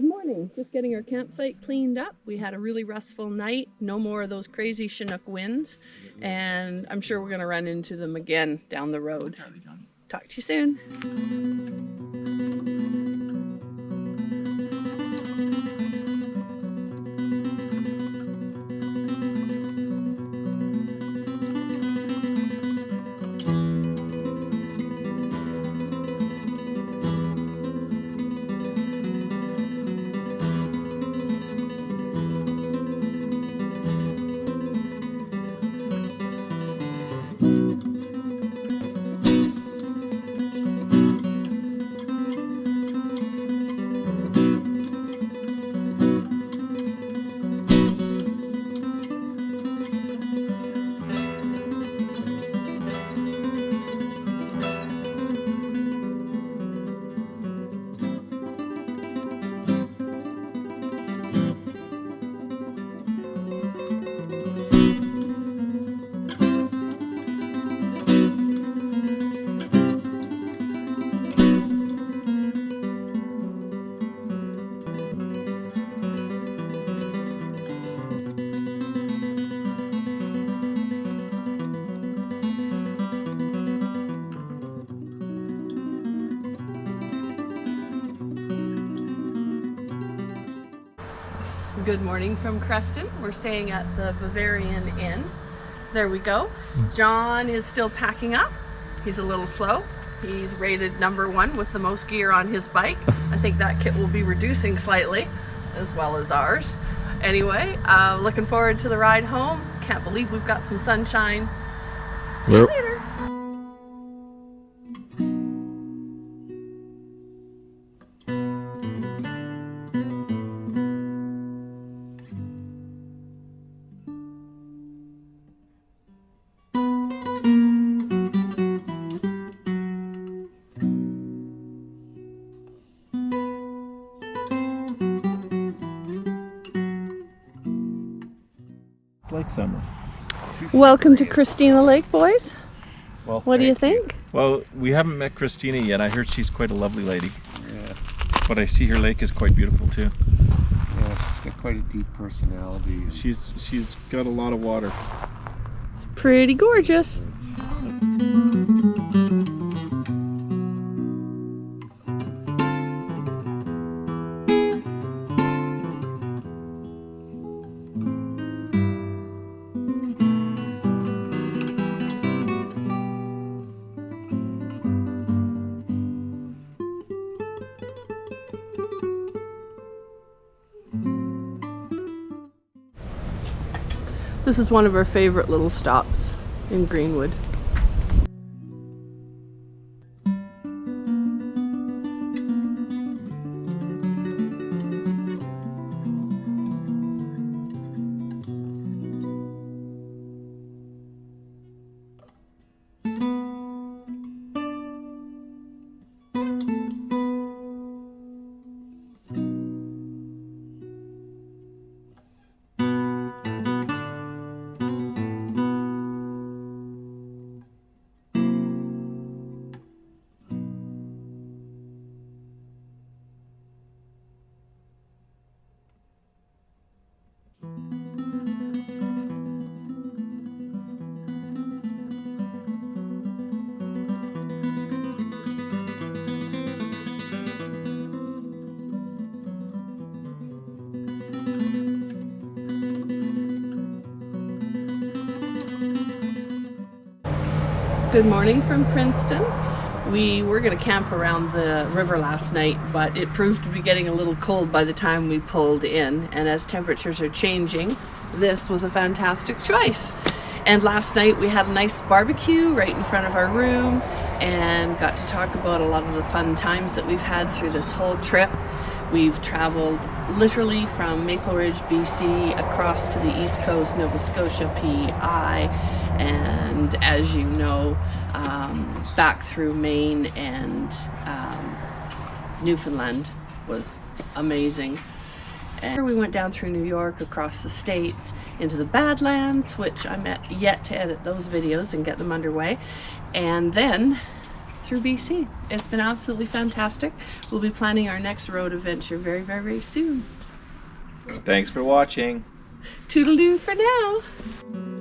Good morning. Just getting our campsite cleaned up. We had a really restful night. No more of those crazy Chinook winds. And I'm sure we're going to run into them again down the road. Talk to you soon. Good morning from Creston. We're staying at the Bavarian Inn. There we go. John is still packing up. He's a little slow. He's rated #1 with the most gear on his bike. I think that kit will be reducing slightly, as well as ours. Anyway, looking forward to the ride home. Can't believe we've got some sunshine. See you later. Like summer. Welcome to Christina Lake, boys. Well, what do you think? Well, we haven't met Christina yet. I heard she's quite a lovely lady. Yeah. But I see her lake is quite beautiful too. Yeah, she's got quite a deep personality. She's got a lot of water. It's pretty gorgeous. This is one of our favorite little stops in Greenwood. Good morning from Princeton. We were going to camp around the river last night, but it proved to be getting a little cold by the time we pulled in, and as temperatures are changing, this was a fantastic choice. And last night we had a nice barbecue right in front of our room and got to talk about a lot of the fun times that we've had through this whole trip. We've traveled literally from Maple Ridge, BC, across to the East Coast, Nova Scotia, PEI, and as you know, back through Maine and Newfoundland was amazing. And we went down through New York, across the states, into the Badlands, which I'm yet to edit those videos and get them underway, and then through BC. It's been absolutely fantastic. We'll be planning our next road adventure very, very, very soon. Thanks for watching. Toodaloo for now.